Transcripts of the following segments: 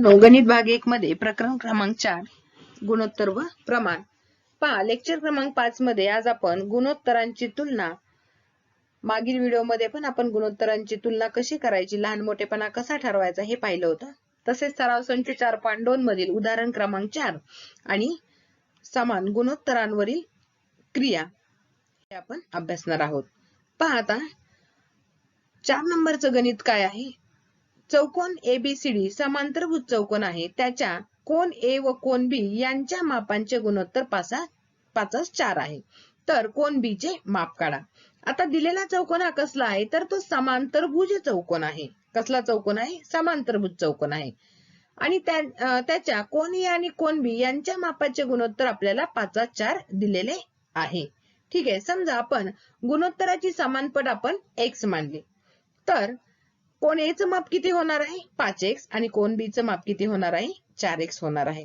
मित्रांनो, गणित भाग 1 मध्ये प्रकरण क्रमांक 4 गुणोत्तर व प्रमाण पहा. लेक्चर क्रमांक 5 मध्ये आज आपण गुणोत्तरांची तुलना, मागील व्हिडिओ मध्ये पण आपण गुणोत्तरांची तुलना कशी करायची, लहान मोठेपणा कसा ठरवायचा हे पाहिलं होतं. तसेच सराव संच 4.2 मधील उदाहरण क्रमांक 4 आणि समान गुणोत्तरांवरील क्रिया हे आपण अभ्यासणार आहोत. पहा आता 4 नंबरचं गणित काय आहे. चौकोन ABCD समांतरभुज चौकोन आहे. त्याच्या कोन A व कोन B यांच्या मापांचे गुणोत्तर 5:4 आहे. तर कोन B चे माप काढा. आता दिलेला चौकोन हा कसला आहे, तर तो समांतरभुज चौकोन आहे. कसला चौकोन आहे? समांतरभुज चौकोन आहे. आणि त्याच्या कोन A आणि कोन B यांच्या मापाचे गुणोत्तर आपल्याला 5:4 दिलेले आहे. ठीक आहे. समजा आपण गुणोत्तराची समानपट आपण x मानली, तर कोन A चं माप किती होणार आहे? 5x आणि कोन B चं माप किती होणार आहे? 4x होणार आहे.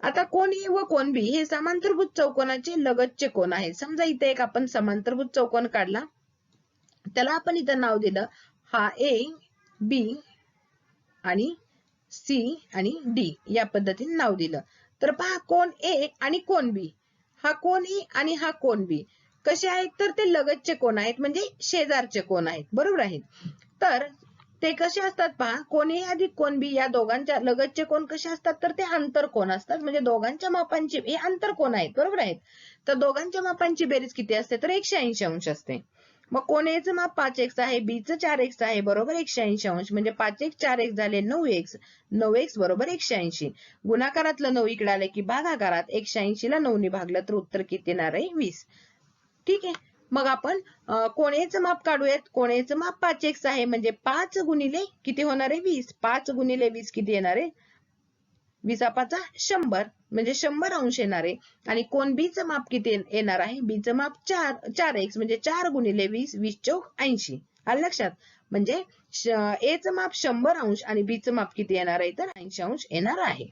आता कोन A व कोन B हे समांतरभुज चौकोनाचे लगतचे कोन आहेत. समजा इथे एक आपण समांतरभुज चौकोन काढला, त्याला आपण इथं नाव दिलं, हा A, B आणि C आणि D या पद्धतीने नाव दिलं. तर पहा, कोन A आणि कोन B, हा कोन A आणि हा कोन B कसे आहेत, तर ते लगतचे कोन आहेत, म्हणजे शेजारचे कोन आहेत. बरोबर आहेत. तर ते कसे असतात पहा, कोन A अधिक कोन B या दोघांच्या लगतचे कोन कसे असतात, तर ते आंतरकोन असतात. म्हणजे दोघांच्या मापांची हे आंतरकोन आहेत. बरोबर आहेत. तर दोघांच्या मापांची बेरीज किती असते, तर 180 अंश असते. मग कोन A चं माप 5x आहे, B चं 4x आहे, बरोबर 180 अंश. म्हणजे 5x 4x झाले 9x. 9x बरोबर 180. गुणाकारातलं 9 इकडे आले की भागाकारात 180 ला 9 ने भागलं तर उत्तर किती येणार आहे? 20. ठीक आहे. मग आपण कोन A चं माप काढूयात. कोन A चं माप 5x आहे, म्हणजे 5 गुणिले किती होणार आहे? 20. 5 गुणिले 20 किती येणार आहे? 20 100, म्हणजे 100 अंश येणार आहे. आणि कोन B चं माप किती येणार आहे? B चं माप 4x, म्हणजे 4 गुणिले 20, 20 चौक 80. आलं लक्षात? म्हणजे A चं माप 100 अंश आणि B चं माप किती येणार आहे, तर 80 अंश येणार आहे.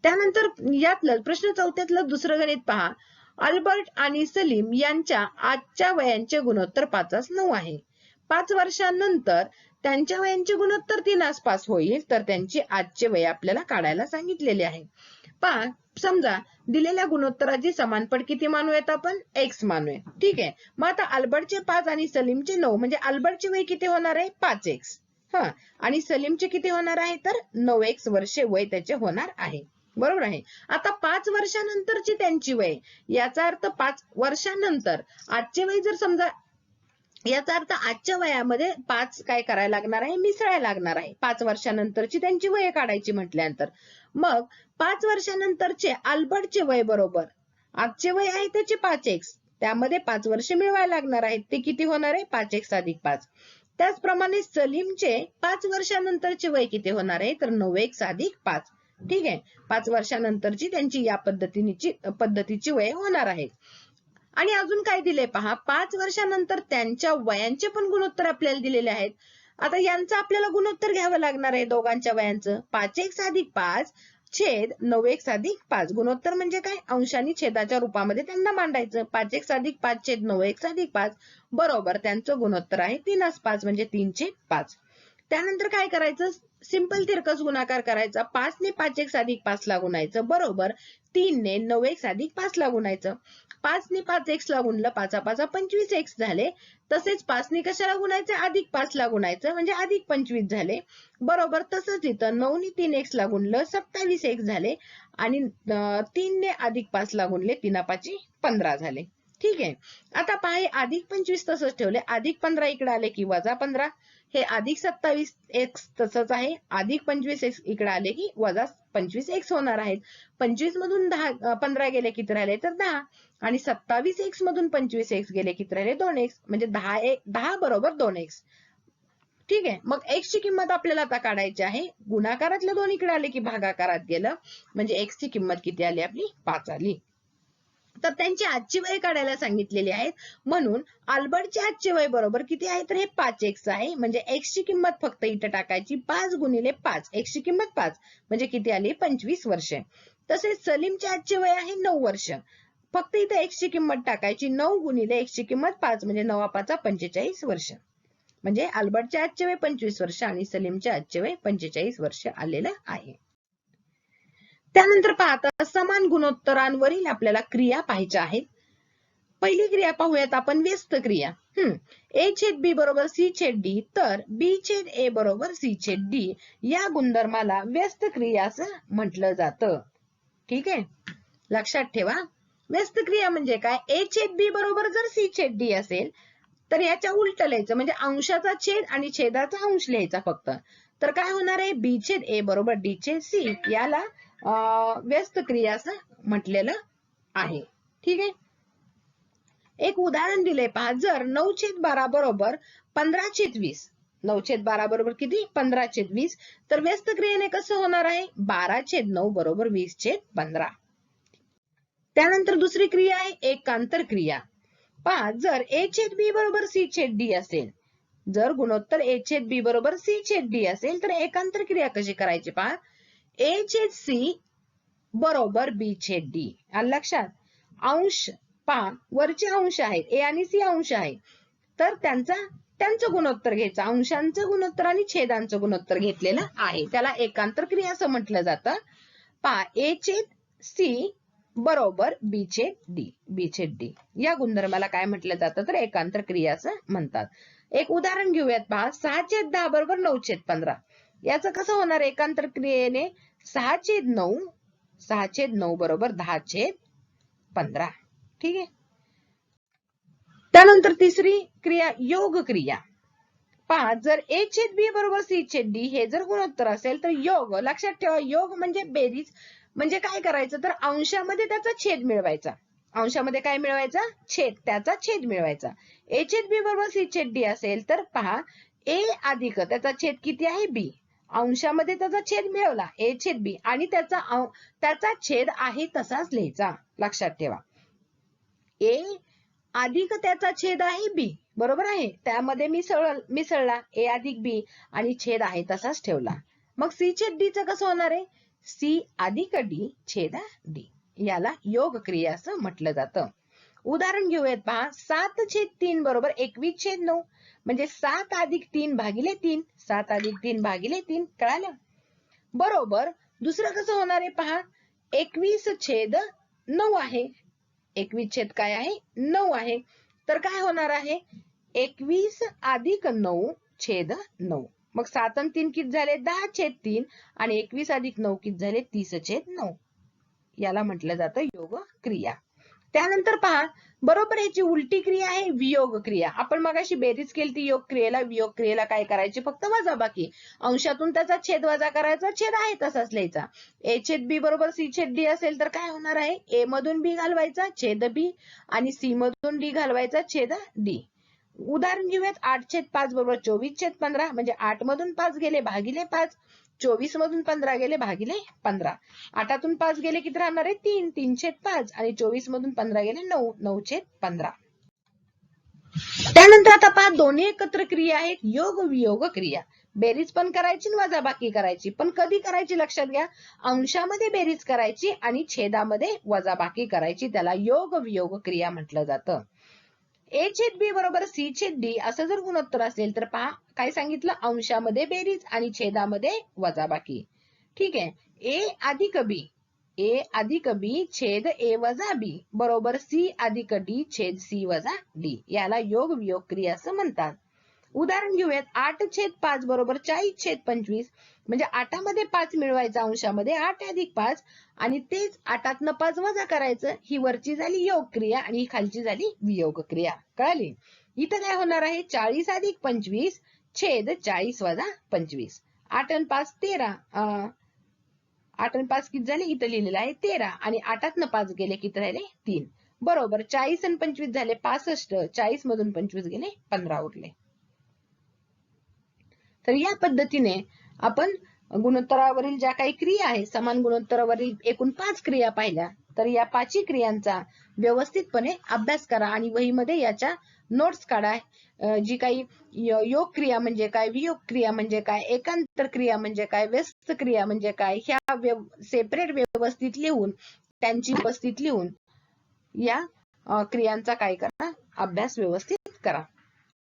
त्यानंतर यातलं प्रश्न 4थ्यातलं दुसरं गणित पहा. अल्बर्ट आणि सलीम यांच्या आजच्या वयांचे गुणोत्तर 5:9 आहे. 5 वर्षांनंतर त्यांच्या वयांचे गुणोत्तर 3:5 होईल. तर त्यांची आजचे वय आपल्याला काढायला सांगितलेले आहे. पहा, समजा दिलेल्या गुणोत्तराची समानपट किती मानूयात आपण? x मानूया. ठीक आहे. मग आता अल्बर्टचे 5 आणि सलीमचे 9, म्हणजे अल्बर्टचे वय किती होणार आहे? 5x. आणि सलीमचे किती होणार आहे, तर 9x वर्षे वय त्याचे होणार आहे. बरोबर आहे. आता 5 वर्षानंतरची त्यांची वय, याचा अर्थ 5 वर्षानंतर आजचे वय जर समजा, याचा अर्थ आजच्या वयामध्ये 5 काय करायला लागणार आहे? मिसळायला लागणार आहे. 5 वर्षानंतरची त्यांची वय काढायची म्हटल्यानंतर मग 5 वर्षानंतरचे अल्बर्टचे वय बरोबर आजचे वय आहे त्याचे 5x, त्यामध्ये 5 वर्ष मिळवायला लागणार आहेत. ते किती होणार आहे? 5x अधिक 5. त्याचप्रमाणे सलीमचे 5 वर्षानंतरचे वय किती होणार आहे, तर 9x अधिक 5. ठीक आहे. 5 वर्षानंतरची त्यांची या पद्धतीची वय होणार आहे. आणि अजून काय दिले पहा, 5 वर्षानंतर त्यांच्या वयांचे पण गुणोत्तर आपल्याला दिलेले आहेत. आता यांचं आपल्याला गुणोत्तर घ्यावं लागणार आहे दोघांच्या वयांचं. 5x अधिक 5 छेद 9x अधिक 5. गुणोत्तर म्हणजे काय? अंश आणि छेदाच्या रूपामध्ये त्यांना मांडायचं. 5x अधिक 5 छेद 9x अधिक 5 बरोबर त्यांचं गुणोत्तर आहे 3:5, म्हणजे 3/5. त्यानंतर काय करायचं? सिंपल तिरकस गुणाकार करायचा. 5 ने 5x अधिक 5 ला गुणायचं, बरोबर 3 ने 9x अधिक 5 ला गुणायचं. 5 ने 5x ला गुणलं, 5 25x झाले. तसेच 5 ने कशाला गुणायचं? अधिक 5 ला गुणायचं, म्हणजे अधिक 25 झाले. बरोबर तसंच इथं 9 ने 3x ला गुणलं, 27x झाले. आणि 3 ने अधिक 5 ला गुणले, 3:5 15 झाले. ठीक आहे. आता पहा, अधिक 25 तसंच ठेवले, अधिक 15 इकडे आले की वजा 15. हे अधिक 27x तसंच आहे, अधिक 25x इकडे आले की वजा 25x होणार आहेत. 25 मधून 15 गेले किती राहिले, तर 10. आणि 27x मधून 25x गेले किती राहिले, 2x. म्हणजे 10 बरोबर 2x. ठीक आहे. मग x ची किंमत आपल्याला आता काढायची आहे. गुणाकारातलं 2 इकडे आले की भागाकारात गेलं, म्हणजे x ची किंमत किती आली आपली? 5 आली. तर त्यांची आजची वय काढायला सांगितलेली आहेत. म्हणून अल्बर्टचे आजचे वय बरोबर किती आहे, तर हे 5x आहे. म्हणजे x ची किंमत फक्त इथं टाकायची, 5 गुणिले 5. x ची किंमत 5, म्हणजे किती आली? 25 वर्षे. तसेच सलीमचे आजचे वय आहे 9 वर्ष. फक्त इथं x ची किंमत टाकायची, 9 गुणिले x ची किंमत 5, म्हणजे 9:5 45 वर्ष. म्हणजे अल्बर्टचे आजचे वय 25 वर्ष आणि सलीमचे आजचे वय 45 वर्ष आलेलं आहे. त्यानंतर पाहता समान गुणोत्तरांवरील आपल्याला क्रिया पाहायच्या आहेत. पहिली क्रिया पाहूयात आपण व्यस्त क्रिया. ए छेद बी बरोबर सी छेद डी तर बी छेद ए बरोबर सी छेद डी या गुणधर्माला व्यस्त क्रिया असं म्हटलं जातं. ठीक आहे, लक्षात ठेवा. व्यस्त क्रिया म्हणजे काय? ए छेद बी बरोबर जर सी छेद डी असेल तर याच्या उलट लिहायचं, म्हणजे अंशाचा छेद आणि छेदाचा अंश लिहायचा फक्त. तर काय होणार आहे? बी छेद ए बरोबर डी छेद सी याला व्यस्त क्रिया असं म्हटलेलं आहे. ठीक आहे, एक उदाहरण दिले पहा. जर 9/12 बरोबर 15/20, 9/12 बरोबर किती? 15/20, तर व्यस्त क्रियेने कसं होणार आहे? 12/9 बरोबर 20/15. त्यानंतर दुसरी क्रिया आहे एकांतर क्रिया. पहा, जर ए छेद बी बरोबर सी छेद डी असेल, जर गुणोत्तर ए छेद बी बरोबर सी छेद डी असेल तर एकांतर क्रिया कशी करायची? पहा, ए छेद सी बरोबर बी छेद डी. लक्षात, अंश पहा वरचे अंश आहेत, ए आणि सी अंश आहे, तर त्यांचं गुणोत्तर घ्यायचं. अंशांचं गुणोत्तर आणि छेदांचं गुणोत्तर घेतलेलं आहे, त्याला एकांतर क्रिया असं म्हटलं जातं. पहा, ए छेद सी बरोबर बी छेद डी, बी छेद डी या गुणधर्माला काय म्हटलं जातं? तर एकांतर क्रिया असं म्हणतात. एक उदाहरण घेऊयात पहा. 6/10 बरोबर 9/15. याचं कसं होणार एकांतर क्रियेने? 6/9, 6/9 बरोबर 10/15. ठीक आहे, त्यानंतर तिसरी क्रिया योग क्रिया. पहा, जर ए छेद बी बरोबर सी छेद डी हे जर गुणोत्तर असेल तर योग, लक्षात ठेवा, योग म्हणजे बेरीज. म्हणजे काय करायचं? तर अंशामध्ये त्याचा छेद मिळवायचा. अंशामध्ये काय मिळवायचा? छेद, त्याचा छेद मिळवायचा. ए छेद बी बरोबर सी छेद डी असेल तर पहा, ए अधिक त्याचा छेद किती आहे? बी. अंशामध्ये त्याचा छेद मिळवला ए छेद बी आणि त्याचा छेद आहे तसाच लिहायचा. लक्षात ठेवा, ए अधिक त्याचा छेद आहे बी, बरोबर आहे, त्यामध्ये मिसळला ए अधिक बी आणि छेद आहे तसाच ठेवला. मग सी छेद डी चं कसं होणार आहे? सी अधिक डी छेद डी याला योग क्रिया असं म्हटलं जातं. उदाहरण घेऊयात पहा. 7/3 बरोबर 21/9 म्हणजे 7 अधिक 3 भागिले 3, 7 अधिक 3 भागिले 3. कळालं? बरोबर दुसरं कसं होणार आहे पहा, 21/9 आहे. 21 काय आहे? 9 आहे. तर काय होणार आहे? 21 अधिक 9 छेद 9. मग 7 आणि 3 किती झाले? 10/3 आणि 21 अधिक 9 किती झाले? 30/9. याला म्हटलं जातं योग क्रिया. त्यानंतर पहा, बरोबर याची उलटी क्रिया आहे वियोग क्रिया. आपण मगाशी बेरीज केली ती योग क्रियेला. वियोग क्रियेला काय करायचे? फक्त वजाबाकी. अंशातून त्याचा छेद वजा करायचा, छेद आहे तसाच लिहायचा. ए छेद बी बरोबर सी छेद डी असेल तर काय होणार आहे? ए मधून बी घालवायचा छेद बी आणि सी मधून डी घालवायचा छेद डी. उदाहरण घेऊयात. 8/5 बरोबर 24/15 म्हणजे 8 मधून 5 गेले भागिले 5, 24 मधून 15 गेले भागिले 15. 8तून 5 गेले किती राहणार आहे? 3, 3/5 आणि 24 मधून 15 गेले 9, 9/15. त्यानंतर आता पहा, दोन्ही एकत्र क्रिया आहेत योग वियोग क्रिया. बेरीज पण करायची आणि वजाबाकी करायची, पण कधी करायची लक्षात घ्या. अंशामध्ये बेरीज करायची आणि छेदामध्ये वजाबाकी करायची, त्याला योग वियोग क्रिया म्हटलं जातं. ए छेद बी बरोबर सी छेद डी असं जर गुणोत्तर असेल तर पहा काय सांगितलं? अंशामध्ये बेरीज आणि छेदामध्ये वजाबाकी. ठीक आहे, ए अधिक बी छेद ए वजा बी बरोबर सी अधिक डी छेद सी वजा डी याला योग वियोग क्रिया असं म्हणतात. उदाहरण घेऊयात. 8/5 बरोबर 40/25 म्हणजे 8मध्ये 5 मिळवायचा, अंशामध्ये 8 अधिक 5 आणि तेच 8तनं 5 वजा करायचं. ही वरची झाली योग क्रिया आणि ही खालची झाली वियोग क्रिया. कळाली? इथं काय होणार आहे? 40 अधिक 25 छेद 40 वजा 25. 8 आणि 5 13, 8 आणि 5 किती झाले? इथं लिहिलेलं आहे 13 आणि 8तनं 5 गेले किती राहिले? 3. बरोबर 40 आणि 25 झाले 65, 40 मधून 25 गेले 15 उरले. तर या पद्धतीने आपण गुणोत्तरावरील ज्या काही क्रिया आहेत, समान गुणोत्तरावरील एकूण 5 क्रिया पाहिल्या. तर या 5 क्रियांचा व्यवस्थितपणे अभ्यास करा आणि वहीमध्ये याच्या नोट्स काढा. जी काही योग क्रिया म्हणजे काय, वियोग क्रिया म्हणजे काय, एकांतर क्रिया म्हणजे काय, व्यस्त क्रिया म्हणजे काय, ह्या सेपरेट व्यवस्थित लिहून त्यांची उपस्थित लिहून या क्रियांचा काय करा? अभ्यास व्यवस्थित करा.